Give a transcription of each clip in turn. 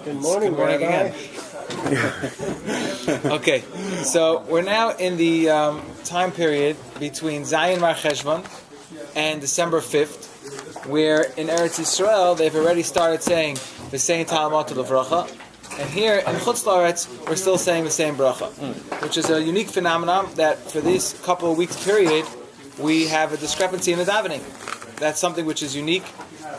Good morning, again. Okay, so we're now in the time period between Zayin Mar Cheshvan and December 5th, where in Eretz Yisrael they've already started saying the same Talmud to the Bracha, and here in Chutz La'aretz we're still saying the same Bracha, which is a unique phenomenon that for this couple of weeks period we have a discrepancy in the davening. That's something which is unique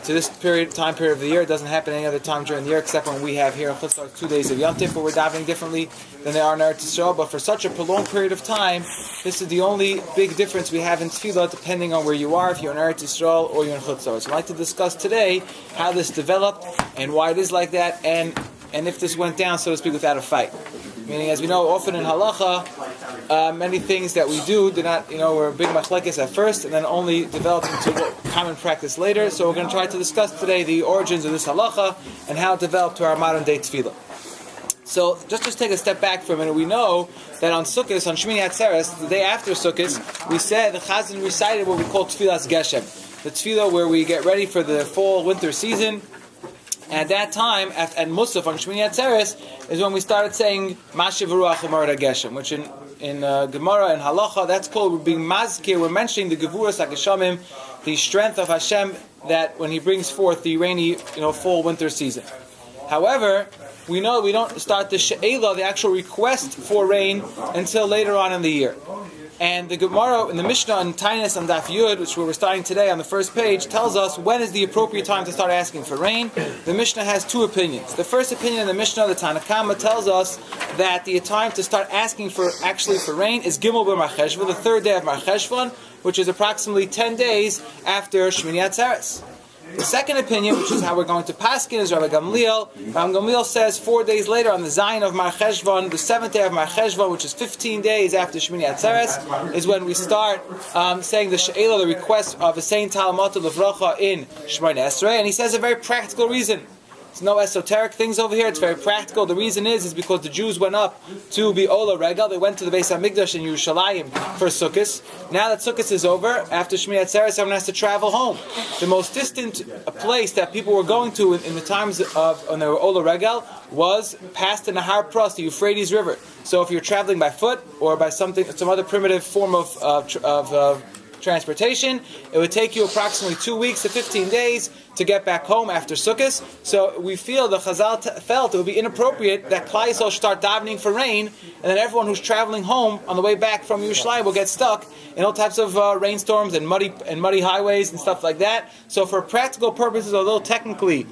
to this time period of the year. It doesn't happen any other time during the year except when we have here in Chutz La'aretz 2 days of Yom Tif where we're davening differently than they are in Eretz Yisrael. But for such a prolonged period of time, this is the only big difference we have in Tefillah depending on where you are, if you're in Eretz Yisrael or you're in Chutz La'aretz. So I'd like to discuss today how this developed and why it is like that, and if this went down, so to speak, without a fight. Meaning, as we know, often in halacha, many things that we do not, we're big machlekes at first, and then only develop into common practice later. So we're going to try to discuss today the origins of this halacha and how it developed to our modern day tefillah. So just take a step back for a minute. We know that on Sukkot, on Shmini Atzeres, the day after Sukkot, we said the Chazan recited what we call Tefillas Geshem, the tefillah where we get ready for the fall-winter season. And at that time, at Musaf on Shmini Atzeres, is when we started saying Mashiv Ruach Amar Geshem, which in Gemara and Halacha, that's called we're being mazkir. We're mentioning the Gevuras HaGeshamim, the strength of Hashem that when He brings forth the rainy, fall-winter season. However, we know we don't start the she'ela, the actual request for rain, until later on in the year. And the Gemara in the Mishnah in Tainus and Daf Yud, which we're starting today on the first page, tells us when is the appropriate time to start asking for rain. The Mishnah has two opinions. The first opinion in the Mishnah, the Tanna Kama, tells us that the time to start asking for rain is Gimel B'Mar Cheshvan, the third day of Mar Cheshvan, which is approximately 10 days after Shmini Atzeres. The second opinion, which is how we're going to paskin, is Rabbi Gamliel. Rabbi Gamliel says 4 days later on the Zayin of Mar Cheshvan, the 7th day of Mar Cheshvan, which is 15 days after Shmini Atzeres, is when we start saying the she'ela, the request of a Saint Talmud Levracha in Shemona Esrei. And he says a very practical reason. There's no esoteric things over here. It's very practical. The reason is because the Jews went up to be Ola Regal. They went to the Beis HaMikdash in Yerushalayim for Sukkot. Now that Sukkot is over, after Shmini Atzeres, everyone has to travel home. The most distant place that people were going to in the times of when they were Ola Regal was past the Nahar Pras, the Euphrates River. So if you're traveling by foot or by some other primitive form of transportation, it would take you approximately 2 weeks to 15 days to get back home after Sukkot. So we feel the Chazal felt it would be inappropriate that Klal Yisrael should start davening for rain, and then everyone who's traveling home on the way back from Yerushalayim will get stuck in all types of rainstorms and muddy highways and stuff like that. So for practical purposes, although technically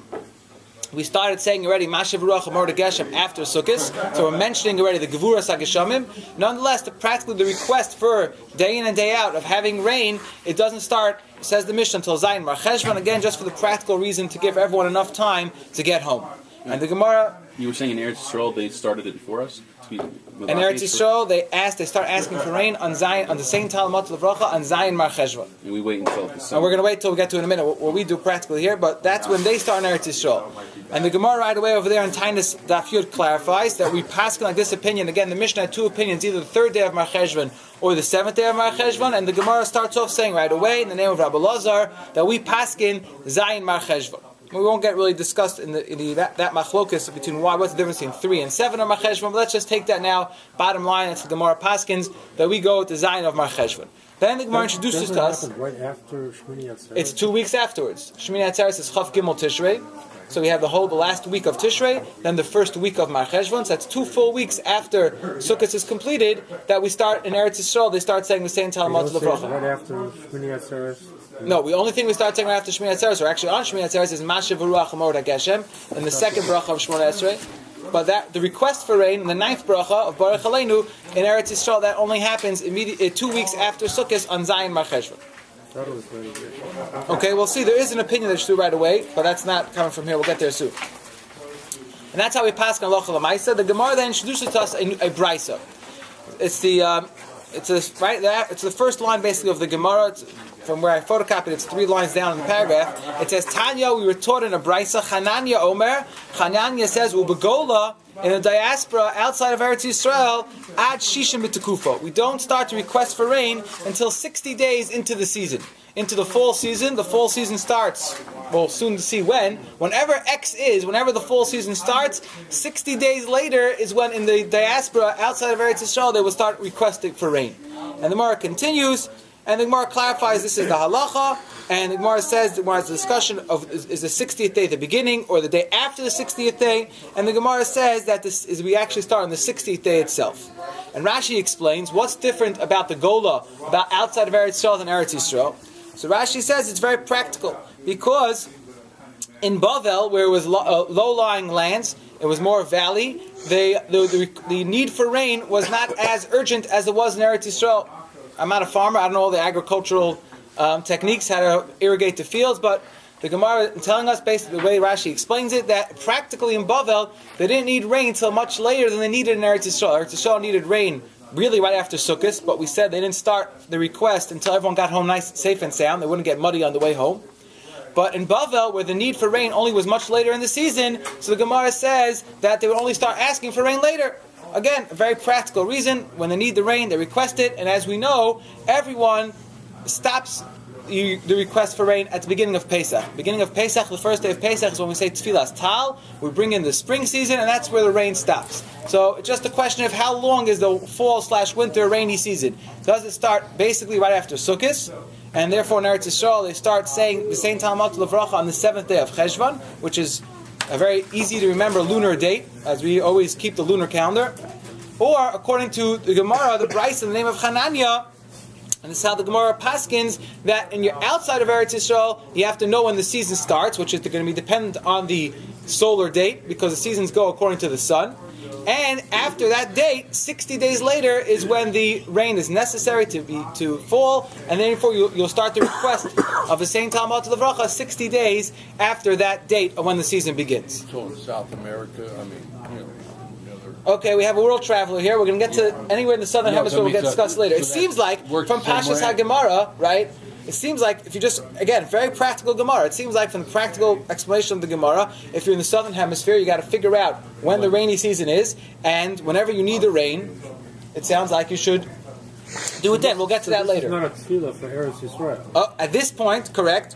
we started saying already Mashiv Ruach Amar Geshem after Sukkot, so we're mentioning already the Gevuras HaGeshamim. Nonetheless, practically the request for day in and day out of having rain, it doesn't start, says the Mishnah, until Zayin Mar Cheshvan, again just for the practical reason to give everyone enough time to get home. And the Gemara, you were saying in Eretz Yisrael they started it before us? In Eretz Yisrael, they start asking for rain on Zayin, on the same Talmud Levracha, on Zayin Mar Cheshvan. And we wait until the and we're going to wait till we get to it in a minute, what we do practically here, but that's when they start in Eretz Yisrael. And the Gemara right away over there in Tainus Daf Yud clarifies that we paskin like this opinion. Again, the Mishnah had two opinions, either the third day of Mar Cheshvan or the 7th day of Mar Cheshvan, and the Gemara starts off saying right away, in the name of Rabbi Lazar, that we paskin Zayin Mar Cheshvan. We won't get really discussed in that machlokus between what's the difference between 3 and 7 of Mar Cheshvan, but let's just take that now. Bottom line, it's the Gemara Paskins that we go with the Zayin of Mar Cheshvan. Then the Gemara introduces to us. Right after Shmini Atzeres? It's 2 weeks afterwards. Shmini Atzeres is Chav Gimel Tishrei. So we have the last week of Tishrei, then the first week of Mar Cheshvan. So that's 2 full weeks after Sukkot is completed that we start in Eretz Yisrael. They start saying the same Talmud Levracha. Right after Shmini Atzeres? No, the only thing we start saying right after Shmini Atzeres, or actually on Shmini Atzeres, is Mashiv Ruach Amar Geshem, and the second bracha of Shemona Esrei. But the request for rain, in the 9th bracha of Baruch Aleinu in Eretz Yisrael, that only happens 2 weeks after Sukkot on Zayin Mar Cheshvan. Okay, we'll see. There is an opinion that should do right away, but that's not coming from here. We'll get there soon. And that's how we pass on Halacha L'Maisa. The Gemara then introduces to us a Brisa. It's the first line basically of the Gemara. From where I photocopied, it's 3 lines down in the paragraph. It says, Tanya, we were taught in a Brisa, Chananya Omer. Chananya says, Ubegola, in the diaspora outside of Eretz Yisrael, Ad Shishim B'Tekufo. We don't start to request for rain until 60 days into the season. Into the fall season. The fall season starts we'll soon see whenever X is, whenever the fall season starts, 60 days later is when in the diaspora outside of Eretz Yisrael they will start requesting for rain. And the Gemara continues, and the Gemara clarifies this is the halacha, and the Gemara says, the Gemara's discussion of is the 60th day the beginning, or the day after the 60th day, and the Gemara says that this is we actually start on the 60th day itself. And Rashi explains what's different about the Gola, about outside of Eretz Yisrael than Eretz Yisrael. So Rashi says it's very practical, because in Bavel, where it was low-lying lands, it was more valley, the need for rain was not as urgent as it was in Eretz Yisrael. I'm not a farmer, I don't know all the agricultural techniques, how to irrigate the fields, but the Gemara is telling us, basically the way Rashi explains it, that practically in Bavel, they didn't need rain until much later than they needed in Eretz Yisrael. Eretz Yisrael needed rain really right after Sukkot, but we said they didn't start the request until everyone got home nice, safe and sound. They wouldn't get muddy on the way home. But in Bavel, where the need for rain only was much later in the season, so the Gemara says that they would only start asking for rain later. Again, a very practical reason. When they need the rain, they request it, and as we know, everyone stops the request for rain at the beginning of Pesach. Beginning of Pesach, the first day of Pesach is when we say Tfilas Tal. We bring in the spring season, and that's where the rain stops. So it's just a question of how long is the fall/winter rainy season. Does it start basically right after Sukkot? And therefore in Eretz Yisrael they start saying the same Talmud Levracha on the 7th day of Cheshvan, which is a very easy to remember lunar date, as we always keep the lunar calendar. Or according to the Gemara, the Bryce in the name of Hananiah, and this is how the Gemara paskins, that in your outside of Eretz Yisrael, you have to know when the season starts, which is going to be dependent on the solar date, because the seasons go according to the sun. And after that date, 60 days later is when the rain is necessary to fall, and therefore you'll start the request of the same Talmud Levracha 60 days after that date of when the season begins. So in South America, Okay, we have a world traveler here. We're going to get to anywhere in the southern hemisphere. We'll get discussed later. It seems like from Pashas HaGemara, right? It seems like if you just, again, very practical Gemara. It seems like from the practical explanation of the Gemara, if you're in the southern hemisphere, you got to figure out when the rainy season is, and whenever you need the rain, it sounds like you should do it then. We'll get to that later. It's not a tefillah for Eretz Yisrael. At this point, correct.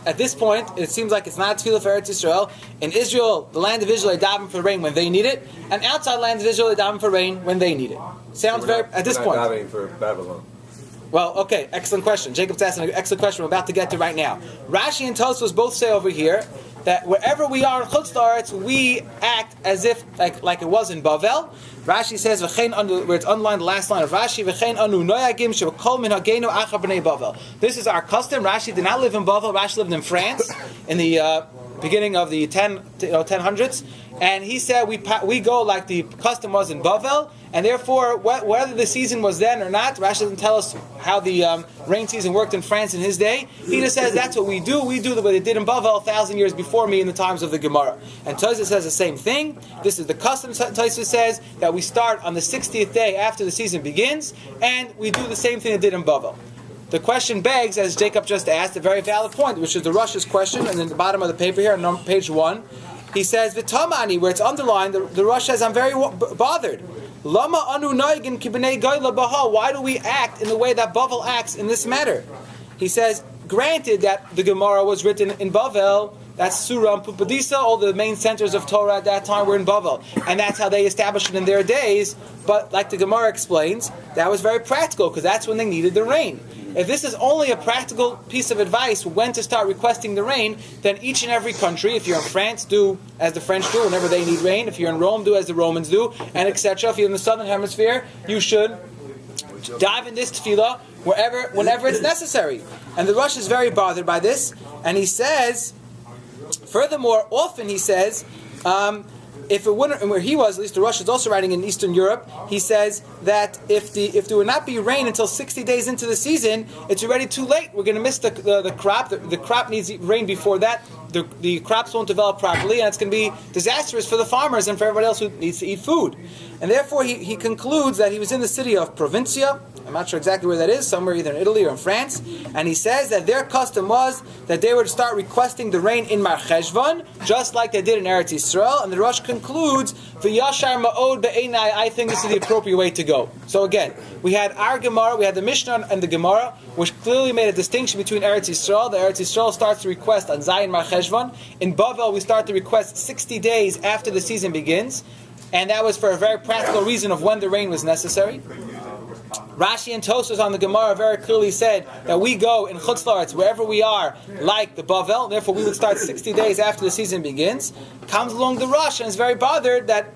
At this point, it seems like it's not a tefillah for Eretz Yisrael. In Israel, the land of Israel, they daven for rain when they need it, and outside the land of Israel, they daven for rain when they need it. Sounds very at this point. We're not davening for Babylon. Well, okay, excellent question. Jacob's asking an excellent question we're about to get to right now. Rashi and Tosfos both say over here that wherever we are in Chutz La'aretz, we act as if like it was in Bavel. Rashi says, where it's underlined the last line of Rashi, anu noyagim shebekol min hagenu acha b'nei Bavel. This is our custom. Rashi did not live in Bavel. Rashi lived in France in the beginning of the 1000s. And he said we go like the custom was in Bavel, and therefore whether the season was then or not, Rashi doesn't tell us how the rain season worked in France in his day. He just says that's what we do. We do the way they did in Bavel 1,000 years before me in the times of the Gemara. And Tosfos says the same thing. This is the custom. Tosfos says that we start on the 60th day after the season begins, and we do the same thing they did in Bavel. The question begs, as Jacob just asked, a very valid point, which is the Rush's question, and in the bottom of the paper here, on page 1, he says, V'tamani, where it's underlined, the Rush says, I'm very bothered. Lama anu naigin kibnei goyla baha. Why do we act in the way that Bavel acts in this matter? He says, granted that the Gemara was written in Bavel, that's Surah and Pupadisa, all the main centers of Torah at that time were in Bavel, and that's how they established it in their days, but like the Gemara explains, that was very practical, because that's when they needed the rain. If this is only a practical piece of advice when to start requesting the rain, then each and every country, if you're in France, do as the French do whenever they need rain. If you're in Rome, do as the Romans do, and etc. If you're in the southern hemisphere, you should dive in this tefillah whenever it's necessary. And the Rush is very bothered by this, and he says, furthermore, often he says, if it wouldn't, and where he was, at least the Rush is also writing in Eastern Europe, he says that if there would not be rain until 60 days into the season, it's already too late. We're going to miss the crop. The crop needs rain before that. The crops won't develop properly, and it's going to be disastrous for the farmers and for everybody else who needs to eat food. And therefore, he concludes that he was in the city of Provincia, I'm not sure exactly where that is, somewhere either in Italy or in France. And he says that their custom was that they would start requesting the rain in Mar Cheshvan, just like they did in Eretz Yisrael. And the Rosh concludes, V'yashar ma'od be'enai, I think this is the appropriate way to go. So again, we had our Gemara, we had the Mishnah and the Gemara, which clearly made a distinction between Eretz Yisrael. The Eretz Yisrael starts to request on Zayin Mar Cheshvan. In Bavel, we start to request 60 days after the season begins. And that was for a very practical reason of when the rain was necessary. Rashi and Tosfos on the Gemara very clearly said that we go in Chutz La'aretz, wherever we are, like the Bavel, therefore we would start 60 days after the season begins. Comes along the Rosh and is very bothered that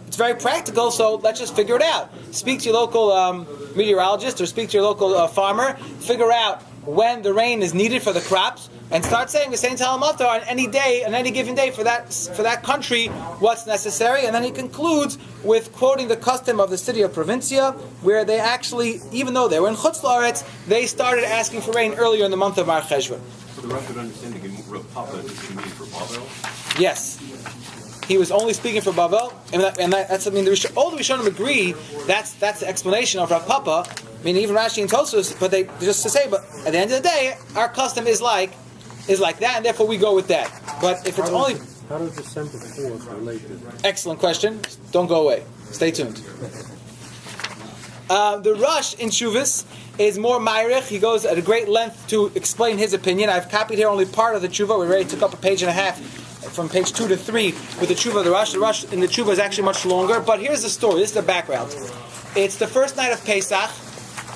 it's very practical, so let's just figure it out. Speak to your local meteorologist or speak to your local farmer, figure out when the rain is needed for the crops, and start saying the same Talmud on any day, on any given day for that country, what's necessary. And then he concludes with quoting the custom of the city of Provincia, where they actually, even though they were in Chutz La'aretz, they started asking for rain earlier in the month of Mar Cheshvan. So the Rosh would understand the Gemara Papa is mean for Bavel? Yes. He was only speaking for Bavel, and that's, I mean, all the Rishonim agree that's the explanation of Rav Papa. I mean, even Rashi and Tosfos, but they just to say, but at the end of the day, our custom is like that, and therefore we go with that. But if it's only... How does December 4th relate to that? Excellent question. Don't go away. Stay tuned. The Rosh in Shuvas is more Ma'arich. He goes at a great length to explain his opinion. I've copied here only part of the Tshuva. We already took up a page and a half from page 2 to 3 with the Tshuva of the Rosh. The Rosh in the Tshuva is actually much longer, but here's the story. This is the background. It's the first night of Pesach,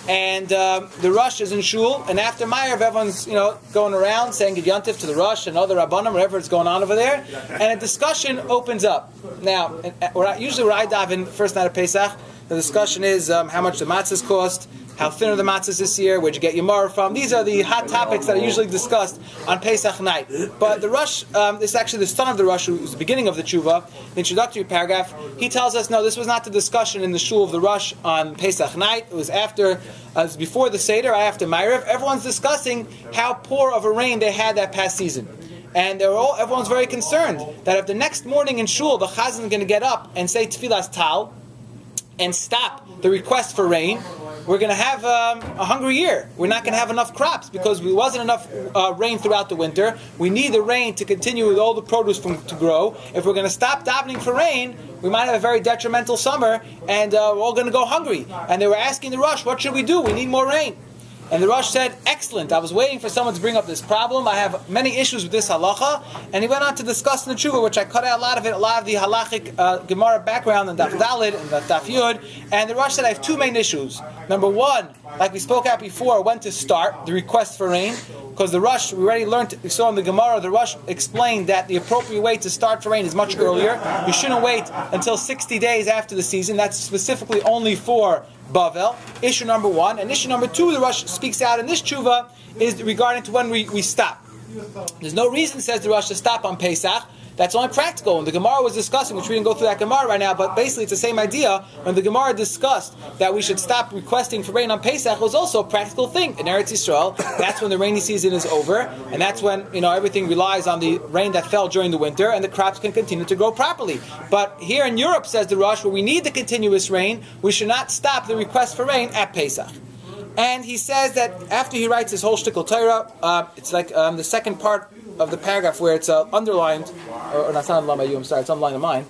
and the Rosh is in Shul, and after Ma'ariv, everyone's going around saying Gid Yontif to the Rosh and other Rabbanim, whatever is going on over there, and a discussion opens up. Now, usually where I dive in first night of Pesach, the discussion is how much the matzahs cost, how thin are the matzahs this year, where'd you get your maror from. These are the hot topics that are usually discussed on Pesach night. But the Rosh, this is actually the son of the Rosh, who's the beginning of the Tshuva, the introductory paragraph. He tells us, no, this was not the discussion in the shul of the Rosh on Pesach night. It was before the Seder, after Ma'ariv. Everyone's discussing how poor of a rain they had that past season. And everyone's very concerned that if the next morning in shul, the chazan is going to get up and say Tfilas Tal, and stop the request for rain, we're going to have a hungry year. We're not going to have enough crops because there wasn't enough rain throughout the winter. We need the rain to continue with all the produce to grow. If we're going to stop davening for rain, we might have a very detrimental summer, and we're all going to go hungry. And they were asking the Rosh, what should we do? We need more rain. And the Rosh said, excellent, I was waiting for someone to bring up this problem. I have many issues with this halacha. And he went on to discuss in the Tshuva, which I cut out a lot of the halachic Gemara background in Daf Dalid and Daf Yud. And the Rosh said, I have two main issues. Number one, like we spoke out before, when to start the request for rain. Because the Rosh, we already learned, we saw in the Gemara, the Rosh explained that the appropriate way to start for rain is much earlier. You shouldn't wait until 60 days after the season. That's specifically only for Bavel. Issue number one. And issue number two, the Rosh speaks out in this tshuva, is regarding to when we stop. There's no reason, says the Rosh, to stop on Pesach. That's only practical. And the Gemara was discussing, which we didn't go through that Gemara right now, but basically it's the same idea. When the Gemara discussed that we should stop requesting for rain on Pesach, it was also a practical thing. In Eretz Yisrael, that's when the rainy season is over, and that's when everything relies on the rain that fell during the winter, and the crops can continue to grow properly. But here in Europe, says the Rosh, where we need the continuous rain, we should not stop the request for rain at Pesach. And he says that after he writes his whole shtickle Torah, it's like the second part of the paragraph where it's underlined, or not underlined by you, I'm sorry, it's underlined in mine,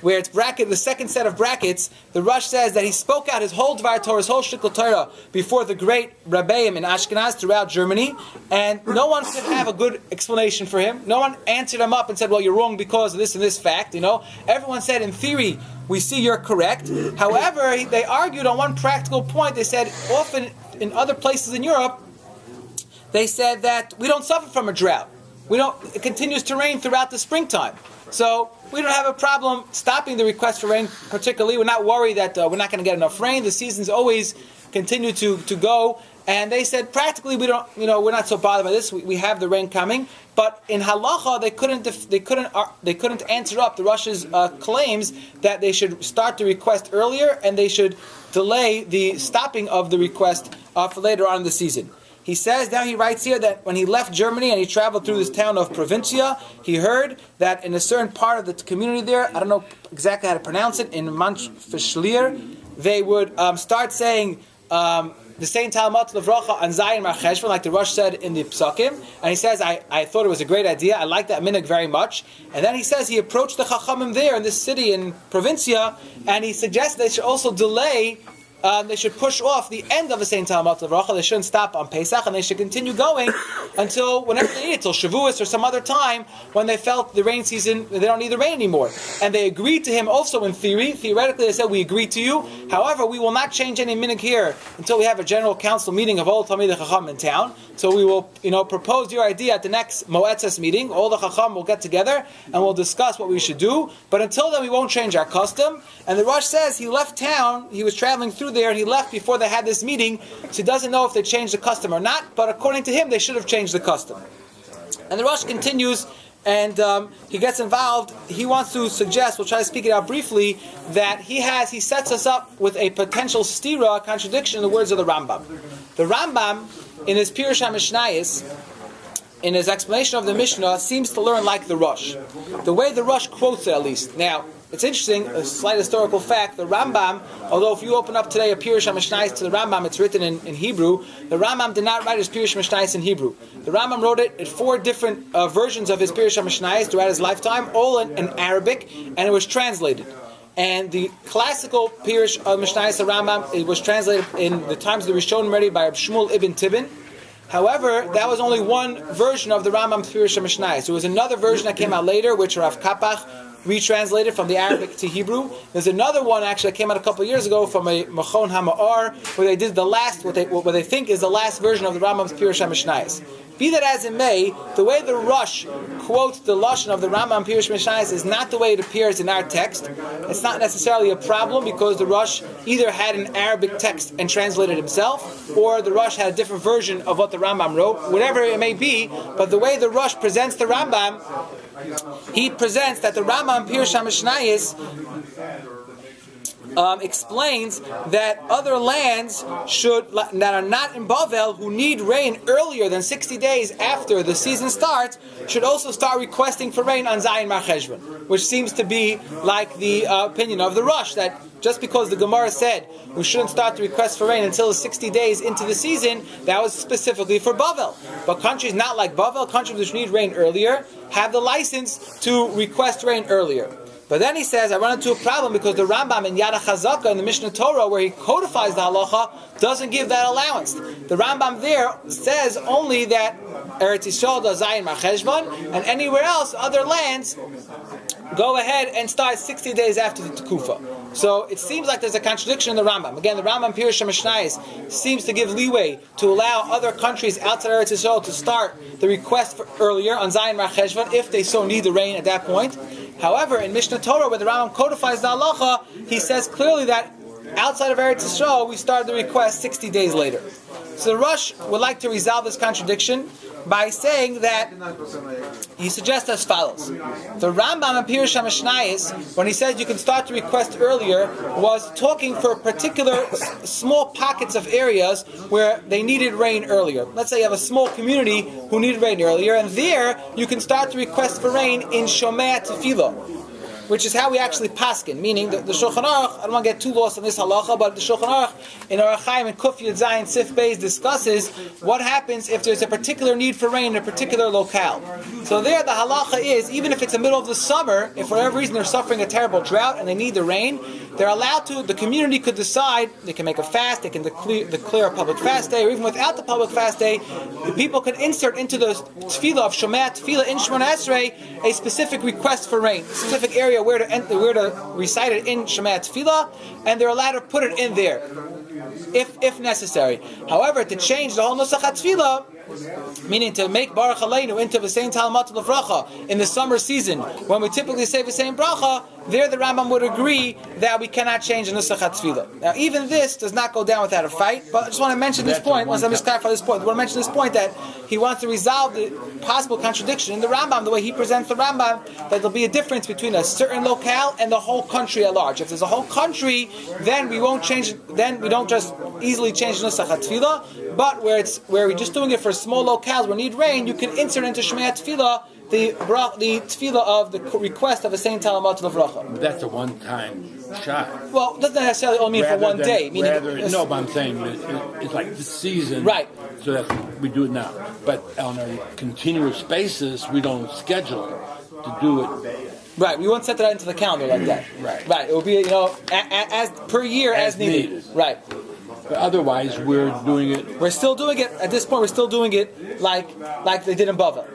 where it's the second set of brackets, the Rosh says that he spoke out his whole Dvar Torah, his whole shtickle Torah, before the great Rabbeim in Ashkenaz throughout Germany, and no one could have a good explanation for him. No one answered him up and said, well, you're wrong because of this and this fact, Everyone said, in theory, we see you're correct. However, they argued on one practical point. They said, often in other places in Europe, they said that we don't suffer from a drought. It continues to rain throughout the springtime. So we don't have a problem stopping the request for rain particularly. We're not worried that we're not going to get enough rain. The seasons always continue to go. And they said practically we don't, we're not so bothered by this. We have the rain coming. But in halacha, they couldn't answer up the Rosh's claims that they should start the request earlier and they should delay the stopping of the request for later on in the season. He says, now he writes here that when he left Germany and he traveled through this town of Provincia, he heard that in a certain part of the community there, I don't know exactly how to pronounce it, in Manchfischlier, they would start saying the same Talmud Levracha on Zayin Mar Cheshvan, like the Rosh said in the Psakim, and he says, I thought it was a great idea, I like that minhag very much, and then he says he approached the Chachamim there in this city in Provincia, and he suggests they should also delay, they should push off the end of the same Talmud Levracha, they shouldn't stop on Pesach, and they should continue going until whenever they need it, till Shavuos or some other time, when they felt the rain season, they don't need the rain anymore. And they agreed to him also in theory. Theoretically, they said, we agree to you. However, we will not change any minhag here until we have a general council meeting of all Talmidei Chacham in town. So we will, propose your idea at the next Moetzes meeting. All the Chacham will get together and we'll discuss what we should do. But until then, we won't change our custom. And the Rosh says he left town, he was traveling through there, and he left before they had this meeting, so he doesn't know if they changed the custom or not, but according to him, they should have changed the custom. And the Rosh continues, and he gets involved. He wants to suggest, we'll try to speak it out briefly, that he sets us up with a potential stira, contradiction in the words of the Rambam. The Rambam, in his Pirush HaMishnayos, in his explanation of the Mishnah, seems to learn like the Rosh. The way the Rosh quotes it, at least. Now, it's interesting, a slight historical fact, the Rambam, although if you open up today a Pirush HaMishnayos to the Rambam, it's written in Hebrew, the Rambam did not write his Pirush HaMishnayos in Hebrew. The Rambam wrote it in 4 different versions of his Pirush HaMishnayos throughout his lifetime, all in Arabic, and it was translated. And the classical Pirush HaMishnayos, the Rambam, it was translated in the times of the Rishonim already by Reb Shmuel ibn Tibbon. However, that was only one version of the Rambam's Pirush HaMishnayos. There was another version that came out later, which Rav Kapach retranslated from the Arabic to Hebrew. There's another one actually that came out a couple of years ago from a Machon HaMa'ar, where they did the last, what they think is the last version of the Rambam's Pirush HaMishnayos. Be that as it may, the way the Rosh quotes the Lashon of the Rambam Pirush HaMishnayos is not the way it appears in our text. It's not necessarily a problem because the Rosh either had an Arabic text and translated himself, or the Rosh had a different version of what the Rambam wrote, whatever it may be, but the way the Rosh presents the Rambam, he presents that the Rambam Pirush HaMishnayos explains that other lands that are not in Bavel, who need rain earlier than 60 days after the season starts, should also start requesting for rain on Zayin Mar Cheshvan, which seems to be like the opinion of the Rosh, that just because the Gemara said we shouldn't start to request for rain until 60 days into the season, that was specifically for Bavel. But countries not like Bavel, countries which need rain earlier, have the license to request rain earlier. But then he says, I run into a problem because the Rambam in Yad HaChazaka in the Mishnah Torah, where he codifies the halacha, doesn't give that allowance. The Rambam there says only that Eretz Yisrael does Zayin Mar Cheshvan, and anywhere else, other lands, go ahead and start 60 days after the Tekufa. So it seems like there's a contradiction in the Rambam. Again, the Rambam Pirush HaMishnayos seems to give leeway to allow other countries outside Eretz Yisrael to start the request for earlier on Zayin Mar Cheshvan if they so need the rain at that point. However, in Mishnah Torah, where the Rambam codifies the halacha, he says clearly that outside of Eretz Yisrael, we start the request 60 days later. So the Rosh would like to resolve this contradiction by saying that he suggests as follows. The Rambam in Pirush HaMishnayos, when he says you can start to request earlier, was talking for particular small pockets of areas where they needed rain earlier. Let's say you have a small community who needed rain earlier, and there you can start to request for rain in Shomei Tefillah, which is how we actually paskin, meaning the Shulchan Aruch, I don't want to get too lost in this halacha, but the Shulchan Aruch in Orach Chaim and Kuf Yud Zayin Sif Beis discusses what happens if there's a particular need for rain in a particular locale. So there the halacha is, even if it's the middle of the summer, if for whatever reason they're suffering a terrible drought and they need the rain, they're allowed to, the community could decide, they can make a fast, they can declare a public fast day, or even without the public fast day, the people can insert into the tefillah of Shomei Tefillah in Shemona Esrei a specific request for rain, a specific area where to recite it in Shemei Tefillah, and they're allowed to put it in there, if necessary. However, to change the whole Nusach HaTefillah, meaning to make Baruch Aleinu into the same Talmud Lefracha in the summer season, when we typically say the same bracha, there the Rambam would agree that we cannot change the Nusach HaTefillah. Now, even this does not go down without a fight, but I just want to mention this point, once I'm just clarify this point, I want to mention this point that he wants to resolve the possible contradiction in the Rambam, the way he presents the Rambam, that there'll be a difference between a certain locale and the whole country at large. If there's a whole country, then we won't change, then we don't just easily change the Nusach HaTefillah, but where we're just doing it for small locales where need rain, you can insert into Shemei Tefillah the tefillah of the request of a saying Talamat Levracha. That's a one-time shot. Well, it doesn't necessarily only mean for one day. Meaning, No, but I'm saying it's like the season. Right. So that we do it now. But on a continuous basis, we don't schedule to do it. Right, we won't set that into the calendar like that. Right. It will be, as per year as needed. Right. But otherwise, we're doing it. We're still doing it at this point. We're still doing it like they did in Bavel.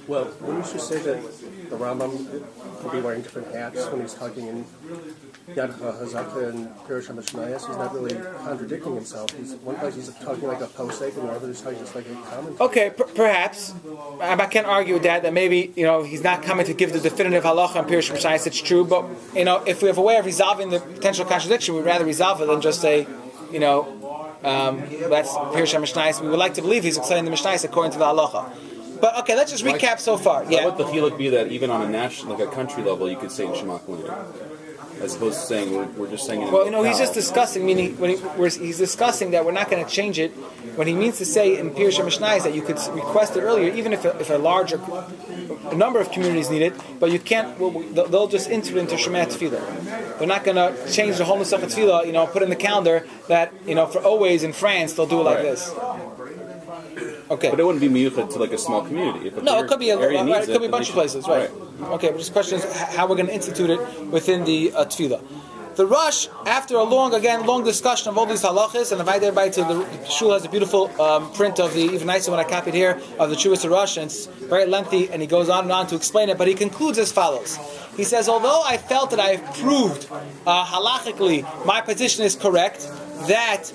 Well, wouldn't you say that the Rambam could be wearing different hats when he's talking in Yad HaZaka and Pirush HaMishnayos? He's not really contradicting himself. One place he's talking like a posek, and the other he's talking just like a commentary. Okay, perhaps. I can't argue with that maybe, he's not coming to give the definitive halacha on Pirush HaMishnayos. It's true, but, if we have a way of resolving the potential contradiction, we'd rather resolve it than just say, that's Pirush HaMishnayos. We would like to believe he's explaining the Mishnayos according to the halacha. But okay, let's just recap so far. Yeah. Would the chiluk be that even on a national, like a country level, you could say in Shema Kulinu, as opposed to saying we're just saying it in Well, he's just discussing. Meaning, he's discussing that we're not going to change it. What he means to say in Pirush HaMishnah is that you could request it earlier, even if a number of communities need it, but you can't. They'll just enter into Shema Tefillah. They're not going to change the whole Nusach Tefillah. Put in the calendar that for always in France they'll do it like this. Okay. But it wouldn't be miyuchad to like a small community. If it could be a bunch of places, right? Okay, but just the question is how we're going to institute it within the tefillah. The Rosh, after a long discussion of all these halachas, and I invite everybody to the shul has a beautiful print of the even nicer one I copied here of the Chuvas Rosh, and it's very lengthy, and he goes on and on to explain it. But he concludes as follows. He says, although I felt that I have proved halachically my position is correct, that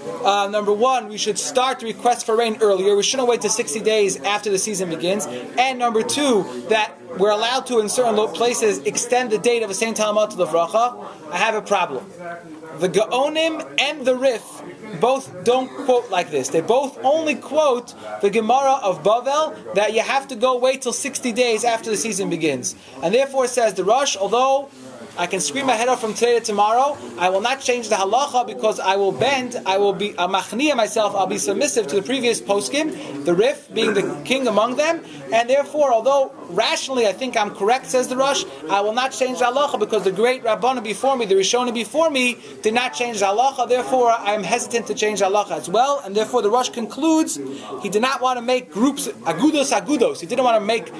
number one, we should start the request for rain earlier. We shouldn't wait to 60 days after the season begins. And number two, that we're allowed to, in certain places, extend the date of a Saint Talmud to the Vracha. I have a problem. The Gaonim and the Rif both don't quote like this. They both only quote the Gemara of Bavel that you have to go wait till 60 days after the season begins. And therefore says the Rosh, although I can scream my head off from today to tomorrow, I will not change the halacha because I will bend, I will be a machniya myself, I'll be submissive to the previous poskim, the Rif being the king among them, and therefore, although rationally I think I'm correct, says the Rosh, I will not change the halacha because the great Rabbanim before me, the Rishonim before me, did not change the halacha, therefore I'm hesitant to change the halacha as well, and therefore the Rosh concludes, he did not want to make groups, agudos, he didn't want to make,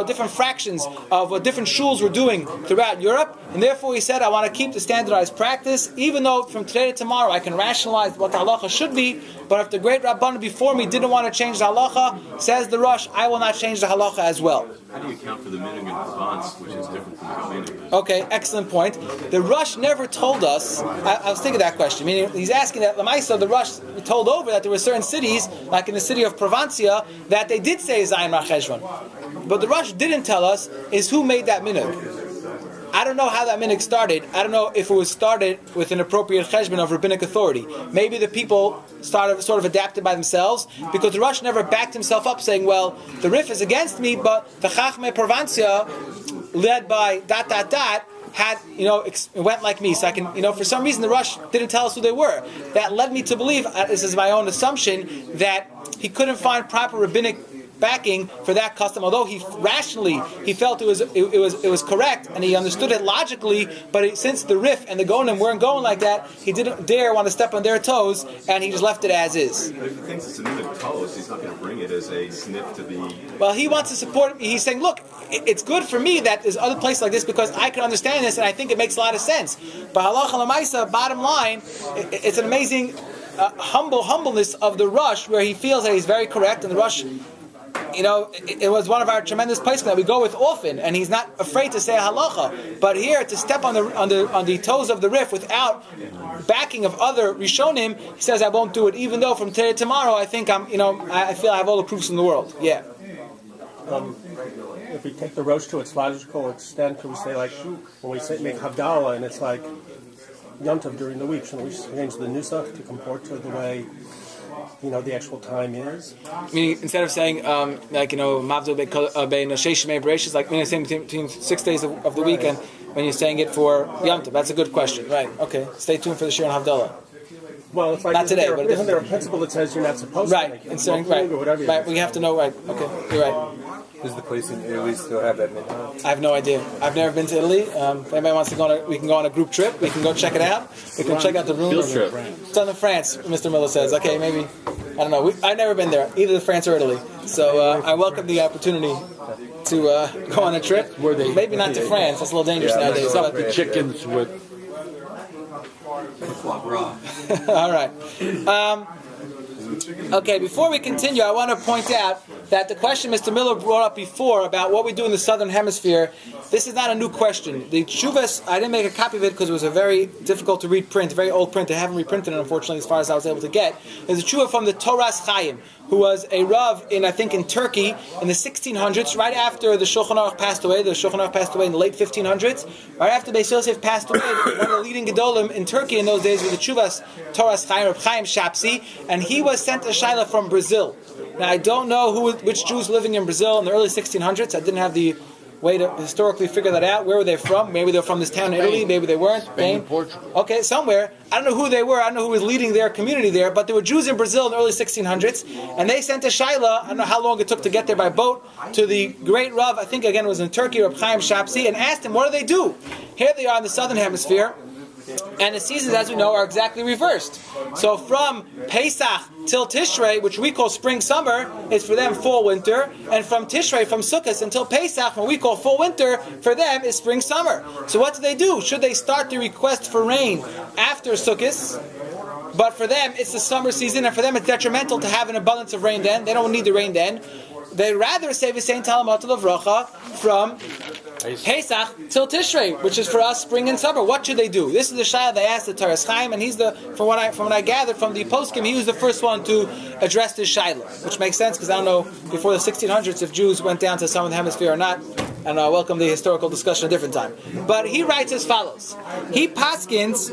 different fractions of what different shuls were doing throughout Europe, and therefore he said, I want to keep the standardized practice, even though from today to tomorrow I can rationalize what the halacha should be, but if the great Rabbanim before me didn't want to change the halacha, says the Rosh, I will not change the halacha as well. How do you account for the minhag in Provence, which is different from the minhag? Okay, excellent point. The Rosh never told us, I was thinking of that question, meaning he's asking that Lamaisa, the Rosh told over that there were certain cities, like in the city of Provencia, that they did say Zayin Mar Cheshvan. But the Rosh didn't tell us is who made that minhag. I don't know how that minhag started. I don't know if it was started with an appropriate cheshbon of rabbinic authority. Maybe the people sort of adapted by themselves, because the Rosh never backed himself up saying, well, the Rif is against me, but the Chachmei Provencia, led by ... had, went like me. So I can, for some reason the Rosh didn't tell us who they were. That led me to believe, this is my own assumption, that he couldn't find proper rabbinic backing for that custom, although he felt it was correct and he understood it logically, but since the Rif and the Gonim weren't going like that, he didn't dare want to step on their toes, and he just left it as is. But if he thinks it's a minhag tolos, he's not going to bring it as a sniff to the... Well, he wants to support, he's saying, look, it's good for me that there's other places like this because I can understand this and I think it makes a lot of sense. But halacha l'maisa, bottom line, it's an amazing humbleness of the Rosh, where he feels that he's very correct, and the Rosh, it was one of our tremendous places that we go with often, and he's not afraid to say halacha. But here, to step on the toes of the Rif without backing of other Rishonim, he says, I won't do it, even though from today to tomorrow, I think I feel I have all the proofs in the world. Yeah. If we take the Rosh to its logical extent, could we say, like, when we make Havdalah and it's like Yontav during the week, shouldn't we change the Nusach to comport to the way the actual time is? Meaning, instead of saying, Mavzo Bein Sheish Mei Bereishis, like, saying between 6 days of the weekend, when you're saying it for Yom Tov? That's a good question. Right, okay. Stay tuned for the Shir on Havdalah. Well, it's like Not today, but isn't there a principle that says you're not supposed right. to make it? And so, Or right. whatever. Right. We have to know. Right. Okay. You're right. Does the place in Italy still have that minhag? I have no idea. I've never been to Italy. If anybody wants to go we can go on a group trip. We can go check it out. We can check out the room. Field trip. Southern France, Mr. Miller says. Okay, maybe. I don't know. I've never been there, either to France or Italy. So I welcome the opportunity to go on a trip. Maybe not to France. That's a little dangerous nowadays. Stuff the chickens with. All right. Okay, before we continue, I want to point out that the question Mr. Miller brought up before about what we do in the Southern Hemisphere, this is not a new question. The Tshuvas, I didn't make a copy of it because it was a very difficult to read print, a very old print. I haven't reprinted it, unfortunately, as far as I was able to get. There's a Tshuva from the Toras Chaim, who was a Rav in Turkey in the 1600s, right after the Shulchan Aruch passed away. The Shulchan Aruch passed away in the late 1500s. Right after Beis Yosef passed away, one of the leading Gedolim in Turkey in those days was the Tshuvas Toras Chaim, Reb Chaim Shapsi, and he was sent a Shaila from Brazil. Now, I don't know which Jews living in Brazil in the early 1600s. I didn't have the way to historically figure that out. Where were they from? Maybe they're from this town in Italy. Maybe they weren't. Spain, Portugal. Okay, somewhere. I don't know who they were. I don't know who was leading their community there. But there were Jews in Brazil in the early 1600s. And they sent a Shaila, I don't know how long it took to get there by boat, to the great Rav, I think again it was in Turkey, Reb Chaim Shapsi, and asked him, what do they do? Here they are in the Southern Hemisphere. And the seasons, as we know, are exactly reversed. So from Pesach till Tishrei, which we call spring, summer, is for them fall, winter. And from Tishrei, from Sukkot until Pesach, what we call fall, winter, for them is spring, summer. So what do? Should they start the request for rain after Sukkot? But for them, it's the summer season, and for them it's detrimental to have an abundance of rain then. They don't need the rain then. They'd rather say V'sein Talamat Lavracha from Pesach till Tishrei, which is for us spring and summer. What should they do? This is the shayla they asked the Toras Chaim, and he's from what I gathered from the poskim, he was the first one to address this shayla, which makes sense because I don't know before the 1600s if Jews went down to the Southern Hemisphere or not, and I welcome the historical discussion a different time. But he writes as follows: he paskins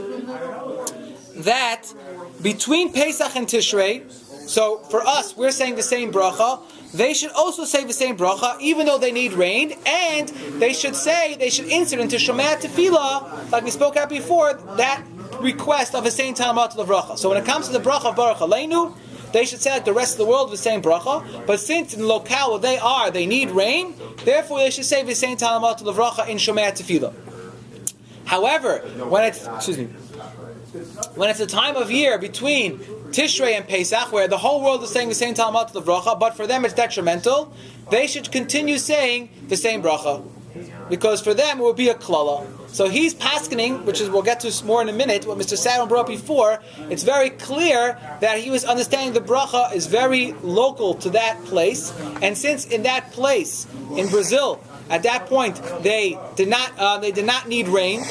that between Pesach and Tishrei, so for us we're saying the same bracha. They should also say the same bracha, even though they need rain, and they should insert into Shomea Tefillah, like we spoke about before, that request of the same Talamat Lavracha. So when it comes to the bracha of Baruch Aleinu, they should say like the rest of the world the same bracha, but since in the locale where they need rain, therefore they should say the same Talamat Lavracha in Shomea Tefillah. However, when it's the time of year between Tishrei and Pesach, where the whole world is saying the same Talamat Lavracha, but for them it's detrimental, they should continue saying the same bracha, because for them it would be a klala. So he's paskening, which is we'll get to more in a minute. What Mr. Sadon brought up before, it's very clear that he was understanding the bracha is very local to that place, and since in that place in Brazil at that point they did not need rain.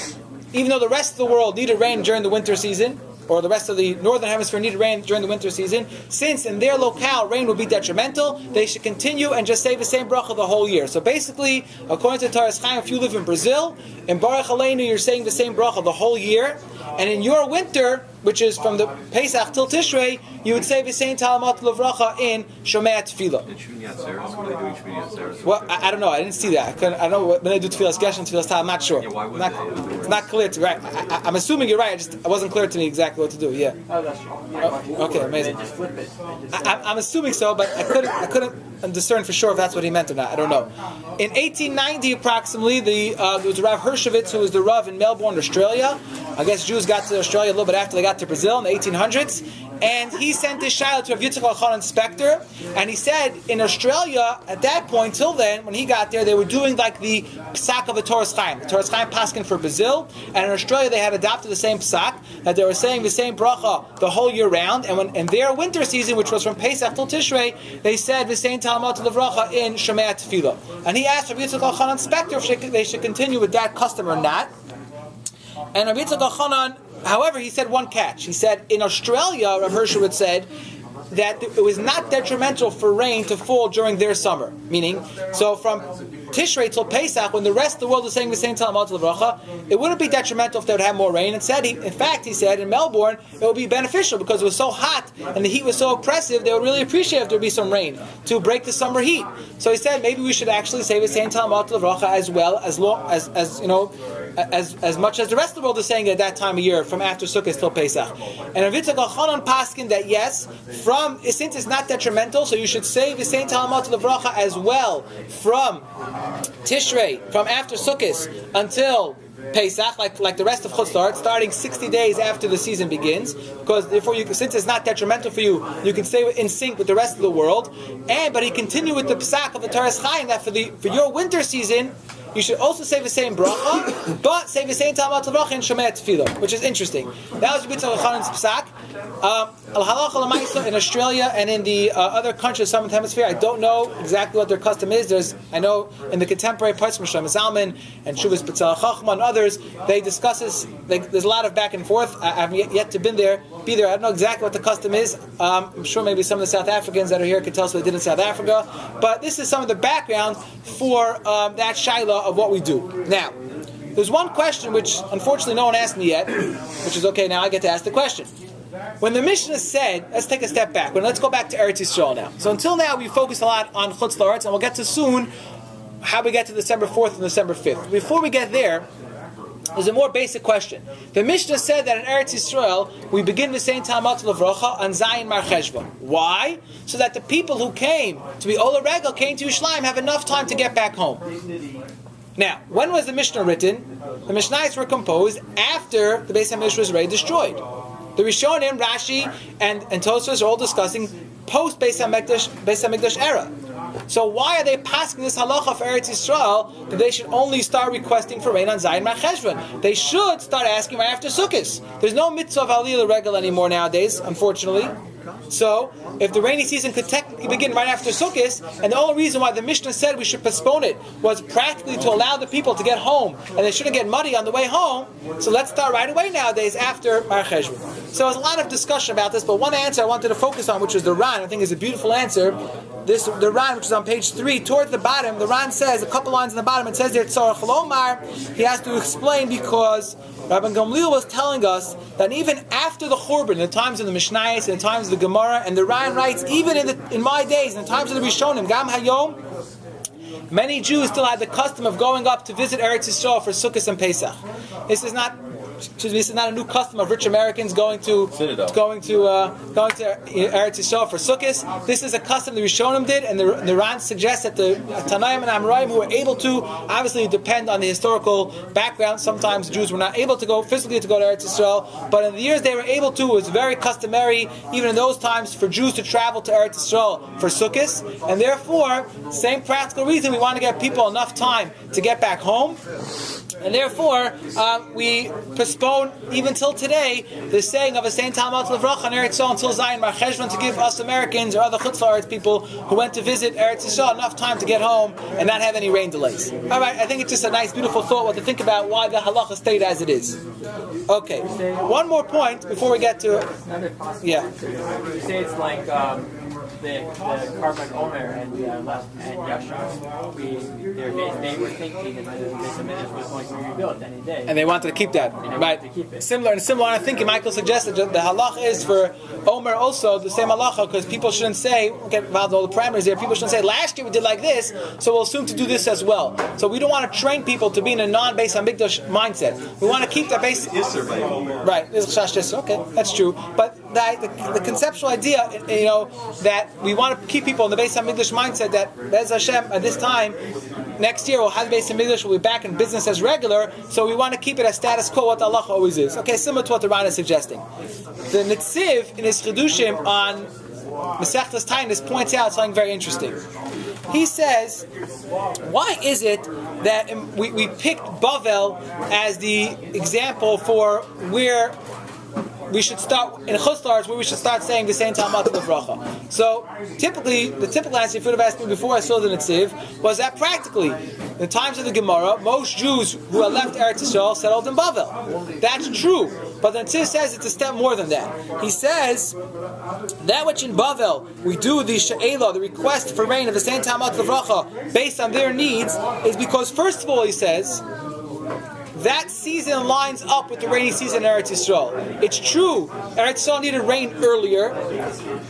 Even though the rest of the world needed rain during the winter season, or the rest of the northern hemisphere needed rain during the winter season, since in their locale rain would be detrimental, they should continue and just say the same bracha the whole year. So basically, according to Toras Chaim, if you live in Brazil, in Baruch Aleinu you're saying the same bracha the whole year, and in your winter, which is from the Pesach till Tishrei, you would say the same Talamat Lavracha in Shomea Tefillah. In Shmini Atzeres, what are they doing Shmini Atzeres? Well, I don't know. I didn't see that. I don't know when they do Tefillas Geshem, Tefillas Tal. I'm not sure. Yeah, why would it's not clear to me. Right. I'm assuming you're right. It wasn't clear to me exactly what to do. Yeah. Oh, that's right. Okay, amazing. They just flip it. I'm assuming so, but I couldn't discern for sure if that's what he meant or not. I don't know. In 1890, approximately, there was Rav Hershowitz, who was the Rav in Melbourne, Australia. I guess Jews got to Australia a little bit after they got to Brazil in the 1800s. And he sent this shayla to Rav Yitzchak Elchanan Spector, and he said in Australia, at that point, till then, when he got there, they were doing like the psak of the Toras Chaim. The Toras Chaim paskin for Brazil, and in Australia they had adopted the same psak, that they were saying the same bracha the whole year round, and when in their winter season, which was from Pesach till Tishrei, they said the same Talamat Lavracha in Shomea Tefillah. And he asked Rav Yitzchak Elchanan Spector if they should continue with that custom or not. And Rav Yitzchak Elchanan, however, he said one catch. He said, in Australia, Rav Hershowitz said that it was not detrimental for rain to fall during their summer. Meaning, so from Tishrei till Pesach, when the rest of the world is saying the same Talamat Lavracha, it wouldn't be detrimental if they would have more rain. In fact, he said, in Melbourne, it would be beneficial because it was so hot and the heat was so oppressive, they would really appreciate if there would be some rain to break the summer heat. So he said, maybe we should actually say the same Talamat Lavracha as well, as as much as the rest of the world is saying at that time of year, from after Sukkot till Pesach. And Rav Yitzchak Elchanan paskin that yes, since it's not detrimental, so you should say V'sein Talmud Levracha as well from Tishrei, from after Sukkot until Pesach, like the rest of Chutz La'aretz, starting 60 days after the season begins, because therefore, since it's not detrimental for you, you can stay in sync with the rest of the world. But he continued with the Pesach of the Toras Chaim that for your winter season, you should also say the same bracha, but say the same Talmud Levracha in Shomei Tefillah, which is interesting. That was Rabbi Yitzchak Elchanan's Pesach. Al-Halacha L'Maisa in Australia and in the other countries of the Southern Hemisphere, I don't know exactly what their custom is. I know in the contemporary parts from Shlomo Zalman and Shuvas B'Tzal Chachma and others, they discuss this. There's a lot of back and forth. I haven't yet to be there. I don't know exactly what the custom is. I'm sure maybe some of the South Africans that are here could tell us what they did in South Africa. But this is some of the background for that shaila of what we do. Now, there's one question which unfortunately no one asked me yet, which is okay, now I get to ask the question. When the Mishnah said, let's take a step back. Let's go back to Eretz Yisrael now. So until now we focused a lot on Chutz La'aretz, and we'll get to soon how we get to December 4th and December 5th. Before we get there, there's a more basic question. The Mishnah said that in Eretz Yisrael, we begin with saying Talmud Levracha on Zayin Mar Cheshvan. Why? So that the people who came to be Ola Regel, came to Yerushalayim, have enough time to get back home. Now, when was the Mishnah written? The Mishnayos were composed after the Beis HaMikdash was already destroyed. The Rishonim, Rashi, and Tosfos are all discussing post Beis HaMikdash era. So why are they passing this halacha for Eretz Yisrael that they should only start requesting for rain on Zayin Mar Cheshvan? They should start asking right after Sukkot. There's no mitzvah of Aliyah Regel anymore nowadays, unfortunately. So, if the rainy season could technically begin right after Sukkot, and the only reason why the Mishnah said we should postpone it was practically to allow the people to get home, and they shouldn't get muddy on the way home, so let's start right away nowadays after Mar Cheshvan. So there's a lot of discussion about this, but one answer I wanted to focus on, which was the Ran, I think is a beautiful answer. The Ran, which is on page 3, towards the bottom, the Ran says, a couple lines on the bottom, it says there, Tzarech Lomar, he has to explain because Rabban Gamliel was telling us that even after the Churban, in the times of the Mishnayos, in the times of the Gemara, and the Ran writes, even in my days, in the times of the Rishonim, Gam Hayom, many Jews still had the custom of going up to visit Eretz Yisrael for Sukkot and Pesach. This is not a new custom of rich Americans going to Eretz Yisrael for Sukkot. This is a custom the Rishonim did, and the Ran suggests that the Tanaim and Amoraim who were able to, obviously depend on the historical background. Sometimes Jews were not able to go physically to Eretz Yisrael, but in the years they were able to, it was very customary, even in those times, for Jews to travel to Eretz Yisrael for Sukkot, and therefore, same practical reason, we want to get people enough time to get back home. And therefore, we postpone, even till today, the saying of a Saint Talmud Levracha in Eretz Yisrael until Zayin Mar Cheshvan, to give us Americans or other Chutz La'aretz people who went to visit Eretz Yisrael enough time to get home and not have any rain delays. Alright, I think it's just a nice, beautiful thought, what to think about why the halacha stayed as it is. Okay, one more point before we get to... Yeah. You say it's like... the Karban Omer and Yashar, they were thinking that the Beis HaMikdash was going to be rebuilt any day. And they wanted to keep that. Right. Similar line of thinking, Michael suggested that the halacha is for Omer also the same halacha, because people shouldn't say, okay, about all the parameters there, people shouldn't say, last year we did like this, so we'll assume to do this as well. So we don't want to train people to be in a non-Beis HaMikdash mindset. We want to keep that base... Right. Okay, that's true. But the conceptual idea, that we want to keep people in the Beis HaMikdash mindset that Be'ez Hashem at this time next year we'll have the Beis HaMikdash, will be back in business as regular, so we want to keep it as status quo, what Allah always is. Okay, similar to what the Ran is suggesting. The Netziv in his Chidushim on Masechtas Taanis points out something very interesting. He says, why is it that we picked Bavel as the example for where we should start in Chutz La'aretz, where we should start saying the same Talmud Levracha. So typically, the typical answer, if you would have asked me before I saw the Netziv, was that practically, in the times of the Gemara, most Jews who had left Eretz Yisrael settled in Bavel. That's true, but the Netziv says it's a step more than that. He says that which in Bavel we do the she'ela, the request for rain of the same Talmud Levracha, based on their needs, is because first of all, he says, that season lines up with the rainy season in Eretz Yisrael. It's true, Eretz Yisrael needed rain earlier,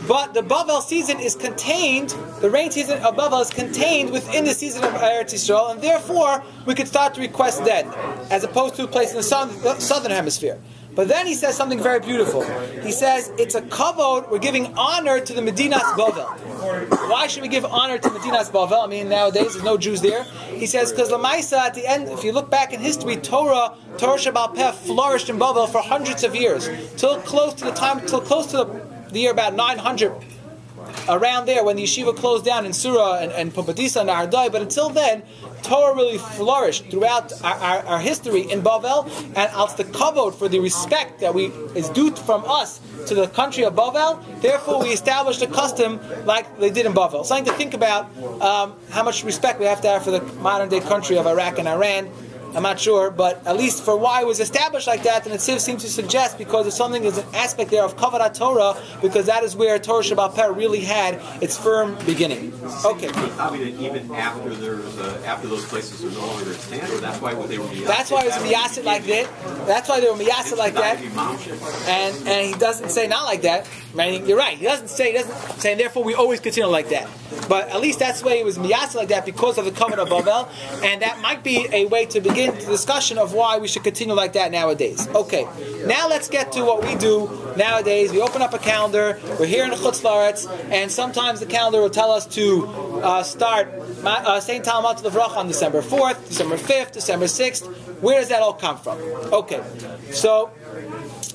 but the Bavel season is contained, the rain season of Bavel is contained within the season of Eretz Yisrael, and therefore we could start to request then, as opposed to a place in the southern hemisphere. But then he says something very beautiful. He says, it's a kavod, we're giving honor to the Medinas Bavel. Why should we give honor to Medinas Bavel? I mean, nowadays there's no Jews there. He says, because Lamaisa, at the end, if you look back in history, Torah Shabbal Peh flourished in Bavel for hundreds of years, till close to the year about 900, around there, when the yeshiva closed down in Surah and Pumbedisa and Nahardai. But until then, Torah really flourished throughout our history in Bavel, and it's the kavod for the respect that is due from us to the country of Bavel. Therefore, we established a custom like they did in Bavel. Something to think about, how much respect we have to have for the modern day country of Iraq and Iran. I'm not sure, but at least for why it was established like that, and it seems to suggest because there's something, there's an aspect there of Kavod Torah, because that is where Torah Shabbal Peh really had its firm beginning. Okay. Probably that even after after those places were no longer standard, that's why they were miyasit. That's why it was miyasit like that. That's why they were miyasit like that. And he doesn't say not like that. I mean, you're right. He doesn't say, and therefore we always continue like that. But at least that's the way it was miyasit like that because of the Kavod of Bavel, and that might be a way to begin the discussion of why we should continue like that nowadays. Okay, now let's get to what we do nowadays. We open up a calendar, we're here in the Chutz La'aretz, and sometimes the calendar will tell us to start St. Talmud Levracha on December 4th, December 5th, December 6th. Where does that all come from? Okay, so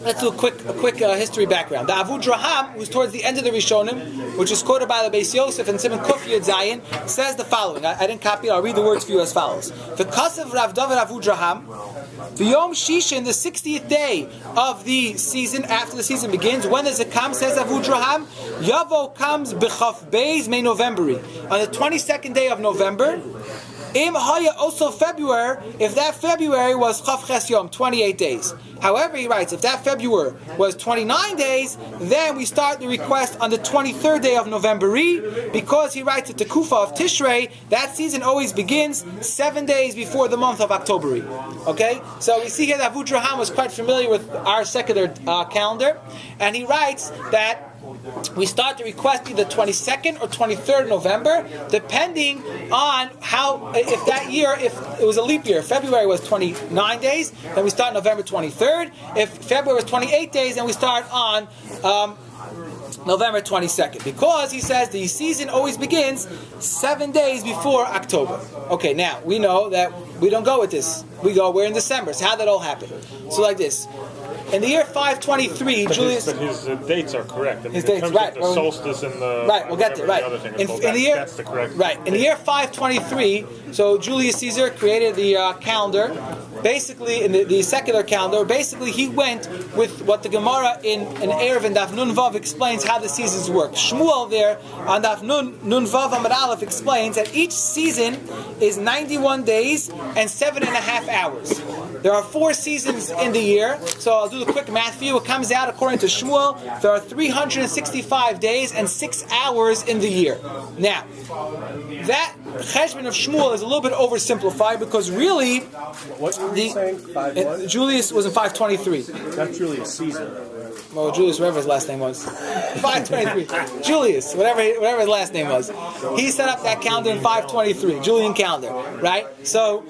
let's do a quick history background. The Avudraham, who's towards the end of the Rishonim, which is quoted by the Beis Yosef and Simon Kuf Yud Zayin, says the following. I didn't copy it. I'll read the words for you as follows. The Kasav Rav David Avudraham, the Yom Shishin, the 60th day of the season, after the season begins. When does it come? Says Avudraham. Yavo comes B'chaf Beis May Novemberi. On the 22nd day of November. Im Haya also February, if that February was Chaf Ches Yom, 28 days. However, he writes, if that February was 29 days, then we start the request on the 23rd day of November, because he writes at the Kufa of Tishrei, that season always begins 7 days before the month of October. Okay? So we see here that Avudraham was quite familiar with our secular calendar, and he writes that we start the request either 22nd or 23rd November, depending on if that year, if it was a leap year, February was 29 days, then we start November 23rd. If February was 28 days, then we start on November 22nd. Because, he says, the season always begins 7 days before October. Okay, now, we know that we don't go with this. We're in December. So how did that all happen? So like this. In the year 523, Julius... But his dates are correct. I mean, his dates, right. The solstice and the... Right, we'll get there, right. In the year, that's the correct right. In the year 523, so Julius Caesar created the calendar. Basically, in the secular calendar, basically he went with what the Gemara in Erev and Daf Nun Vav explains how the seasons work. Shmuel there on Daf Nun Vav Amud Aleph explains that each season is 91 days and 7.5 hours. There are 4 seasons in the year, so I'll do the quick math for you. It comes out, according to Shmuel, there are 365 days and 6 hours in the year. Now, that cheshbon of Shmuel is a little bit oversimplified, because really, What were you saying? 5 Julius was in 523. Not Julius Caesar. Well, Julius, whatever his last name was. 523. Julius, whatever his last name was. He set up that calendar in 523, Julian calendar, right? So,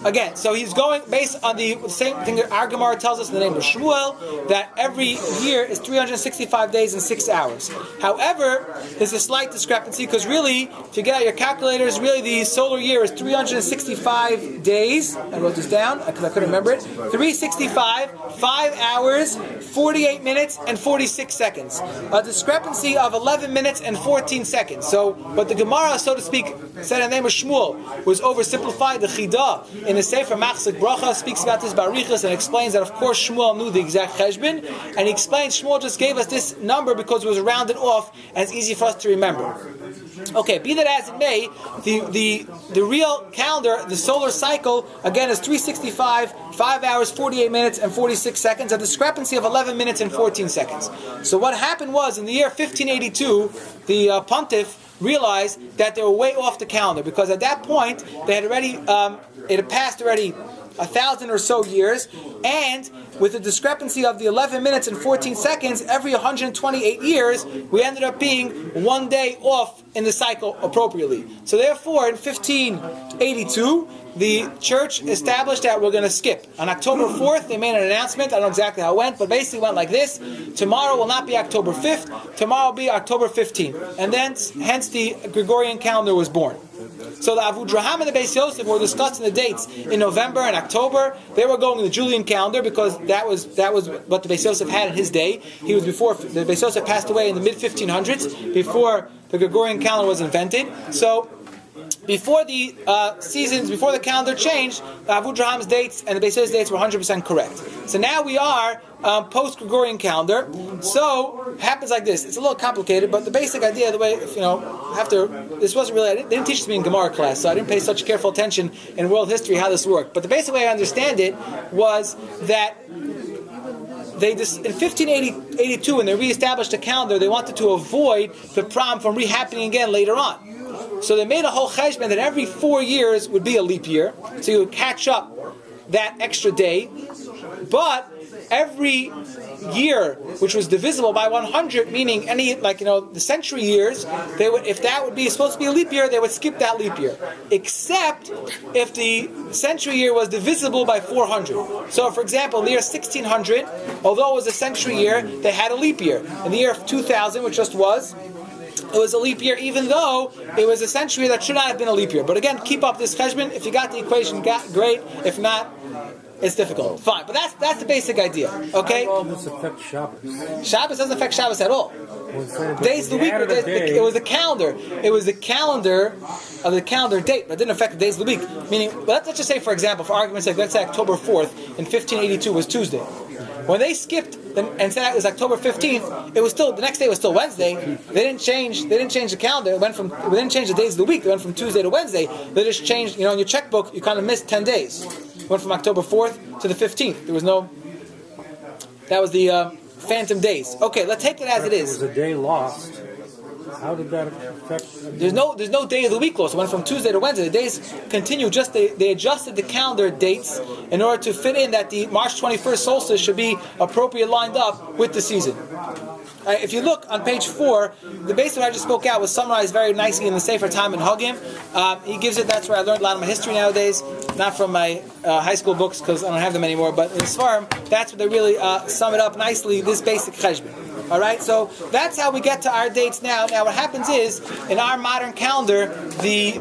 again, so he's going based on the same thing that our Gemara tells us in the name of Shmuel, that every year is 365 days and 6 hours. However, there's a slight discrepancy, because really, if you get out your calculators, really the solar year is 365 days. I wrote this down because I couldn't remember it. 365, 5 hours, 48 minutes, and 46 seconds. A discrepancy of 11 minutes and 14 seconds. So, what the Gemara, so to speak, said in the name of Shmuel was oversimplified. The Chidah in the Sefer Machzik Bracha speaks about this Barichas and explains that, of course, Shmuel knew the exact cheshbon, and he explains Shmuel just gave us this number because it was rounded off and it's easy for us to remember. Okay, be that as it may, the real calendar, the solar cycle, again, is 365, 5 hours, 48 minutes, and 46 seconds, a discrepancy of 11 minutes and 14 seconds. So what happened was, in the year 1582, the pontiff realized that they were way off the calendar, because at that point, they had already, it had passed already 1,000 or so years, and with a discrepancy of the 11 minutes and 14 seconds every 128 years, we ended up being 1 day off in the cycle appropriately. So therefore, in 1582, the church established that we're going to skip. On October 4th, they made an announcement. I don't know exactly how it went, but basically it went like this. Tomorrow will not be October 5th. Tomorrow will be October 15th. And then, hence the Gregorian calendar was born. So the Avudraham and the Beis Yosef were discussing the dates in November and October. They were going in the Julian calendar because that was what the Beis Yosef had in his day. He was before the Beis Yosef passed away in the mid 1500s, before the Gregorian calendar was invented. So before the seasons, before the calendar changed, Avudraham's dates and the Beis Yosef's dates were 100% correct. So now we are post-Gregorian calendar. So it happens like this. It's a little complicated, but the basic idea, the way, this wasn't really, they didn't teach this to me in Gemara class, so I didn't pay such careful attention in world history how this worked. But the basic way I understand it was that in 1582, when they reestablished the calendar, they wanted to avoid the problem from re-happening again later on. So they made a whole cheshbon that every 4 years would be a leap year, so you would catch up that extra day. But every year, which was divisible by 100, meaning the century years, they would, if that would be supposed to be a leap year, they would skip that leap year, except if the century year was divisible by 400. So, for example, in the year 1600, although it was a century year, they had a leap year. In the year 2000, which just was, it was a leap year, even though it was a century that should not have been a leap year. But again, keep up this cheshbon. If you got the equation, great. If not, it's difficult. Fine, but that's the basic idea. Okay. How does this affect Shabbos? Shabbos doesn't affect Shabbos at all. Days of the week. It was the calendar. It was the calendar of the calendar date, but it didn't affect the days of the week. Meaning, let's just say, for example, for argument's sake, let's say October 4th in 1582 was Tuesday. When they skipped and said it was October 15th, it was still the next day was still Wednesday. They didn't change the calendar. They didn't change the days of the week. They went from Tuesday to Wednesday. They just changed. In your checkbook, you kind of missed 10 days. Went from October 4th to the 15th. There was no. That was the phantom days. Okay, let's take it as it is. There was a day lost. How did that affect? There's no day of the week lost. It went from Tuesday to Wednesday. The days continue. Just they adjusted the calendar dates in order to fit in that the March 21st solstice should be appropriately lined up with the season. If you look on page 4, the base what I just spoke out was summarized very nicely in the Sefer Time and Hagim. He gives it. That's where I learned a lot of my history nowadays, not from my high school books because I don't have them anymore. But in Sfarim, that's where they really sum it up nicely. This basic cheshbon. All right, so that's how we get to our dates now. Now, what happens is, in our modern calendar, the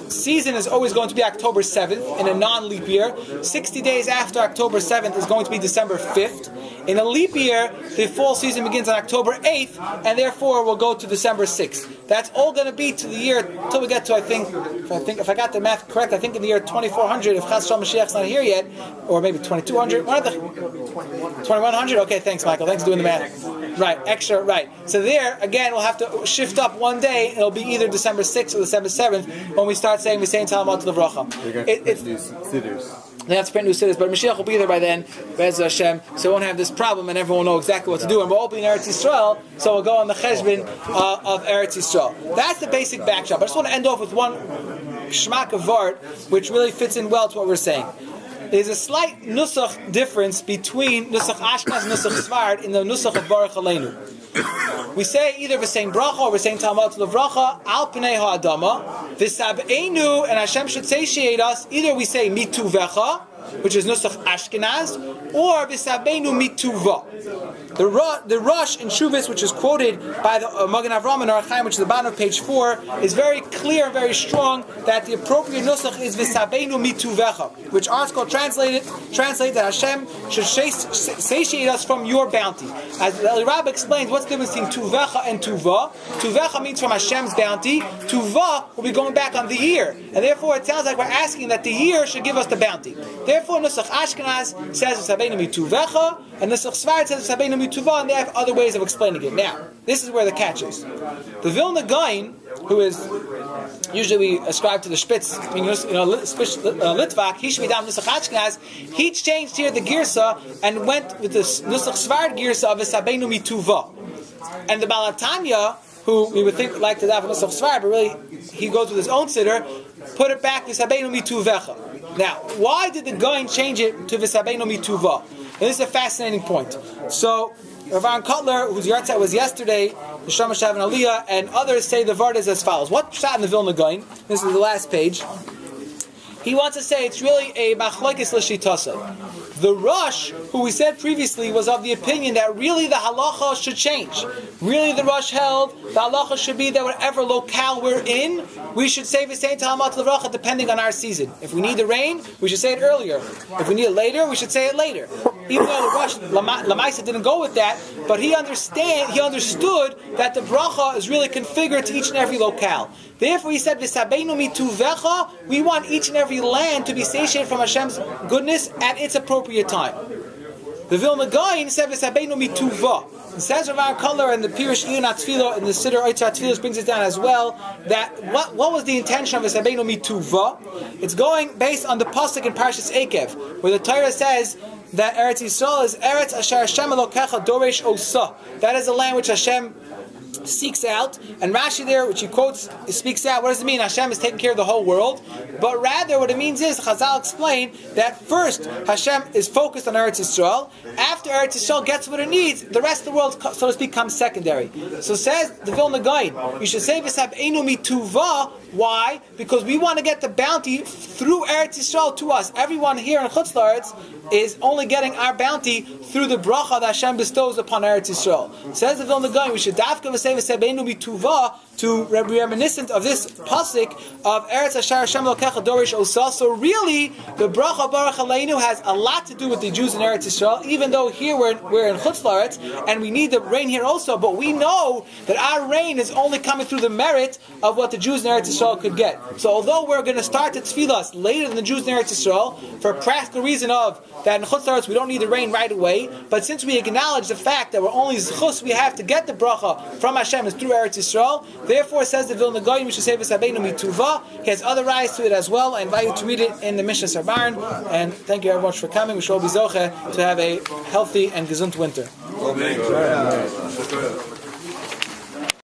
season is always going to be October 7th in a non-leap year. 60 days after October 7th is going to be December 5th. In a leap year, the fall season begins on October 8th, and therefore will go to December 6th. That's all going to be to the year, until we get to, I think, if I got the math correct, I think in the year 2400, if Chas Shalom Mashiach's not here yet, or maybe 2200, 2100? Okay, thanks, Michael. Thanks for doing the math. Right, extra, right. So there, again, we'll have to shift up one day. It'll be either December 6th or December 7th when we start saying Talmud to the Vracha. They have to print new siddhs, but Mashiach will be there by then, Be'ez Hashem, so we won't have this problem and everyone will know exactly what to do. And we'll all be in Eretz Yisrael, so we'll go on the cheshbon of Eretz Yisrael. That's the basic backdrop. I just want to end off with one shmak of Vart, which really fits in well to what we're saying. There's a slight nusach difference between nusach Ashkenaz and nusach Sfard in the nusach of Baruch Aleinu. We say either v'sein bracha or v'sein talmud levracha al pnei ha'adama v'sab'einu, and Hashem should satiate us. Either we say mituvecha, which is nusach Ashkenaz, or v'sab'einu mituva. The Rosh in Shuvas, which is quoted by the Magen Avraham and Arachaim, which is the bottom of page 4, is very clear and very strong that the appropriate nusach is v'sabeinu mituvecha, which article translate that Hashem should satiate us from your bounty. As the Eli Rabbah explains, what's the difference between tuvecha and tuva? Tuvecha means from Hashem's bounty. Tuva will be going back on the year, and therefore it sounds like we're asking that the year should give us the bounty. Therefore, nusach Ashkenaz says v'sabeinu mituvecha, and nusach Sfard says v'sabeinu mituva, and they have other ways of explaining it. Now, this is where the catch is. The Vilna Gaon, who is usually we ascribe to the Spitz, Litvak, Hishmidam Nusach Ashkenaz, he changed here the Girsa and went with the Nusach Sfard Girsa of V'sabeinu mituva. And the Balatanya, who we would think like to daven Nusach Sfard, but really he goes with his own siddur, put it back V'sabeinu mituvecha. Now, why did the Goin change it to V'sabeinu Mituva? And this is a fascinating point. So, Rav Kotler, whose yahrzeit was yesterday, the Shlomo Shav and Aliyah, and others say the Vard is as follows. What shot in the Vilna Gaon? This is the last page. He wants to say it's really a machlokes l'shitasa. The Rosh, who we said previously, was of the opinion that really the halacha should change. Really the Rosh held the halacha should be that whatever locale we're in, we should say v'sein ta'amat l'vracha depending on our season. If we need the rain, we should say it earlier. If we need it later, we should say it later. Even though the Rosh Lamaisa didn't go with that, but he understood that the bracha is really configured to each and every locale. Therefore, he said, "V'sabeinu mituvecha." We want each and every land to be satiated from Hashem's goodness at its appropriate time. The Vilna Gaon said, "V'sabeinu mituva." It says Rav Kotler and the Pirush Iyun HaTfilah and the Siddur Eitzah HaTfilah brings it down as well. That what was the intention of V'sabeinu mituva? It's going based on the pasuk in Parshas Ekev, where the Torah says that Eretz Yisrael is Eretz Asher Hashem Elokecha Doresh Osa. That is the land which Hashem seeks out, and Rashi there, which he quotes, speaks out. What does it mean? Hashem is taking care of the whole world, but rather what it means is Chazal explained that first Hashem is focused on Eretz Yisrael. After Eretz Yisrael gets what it needs, the rest of the world, so to speak, comes secondary. So says the Vilna Gaon, you should say V'sabeinu mituva. Why? Because we want to get the bounty through Eretz Yisrael to us. Everyone here in Chutz La'aretz is only getting our bounty through the bracha that Hashem bestows upon Eretz Yisrael. Says the Vilna Gaon, we should dafka v'sei v'sebeinu mituva to be reminiscent of this pasuk of Eretz Asher Hashem Elokecha Dorish Osa. So really, the bracha Baruch Aleinu has a lot to do with the Jews in Eretz Yisrael, even though here we're in Chutz La'aretz, and we need the rain here also, but we know that our rain is only coming through the merit of what the Jews in Eretz Yisrael could get. So although we're going to start the tefillas later than the Jews in Eretz Yisrael, for a practical reason of that in Chutz La'aretz we don't need the rain right away, but since we acknowledge the fact that we're only zchus we have to get the bracha from Hashem is through Eretz Yisrael, therefore says the Vilna Gaon, we should say v'sabeinu mituva. He has other ayes to it as well. I invite you to read it in the Mishnah Sarbarn, and thank you very much for coming. We shall be zoche to have a healthy and gesund winter. Amen.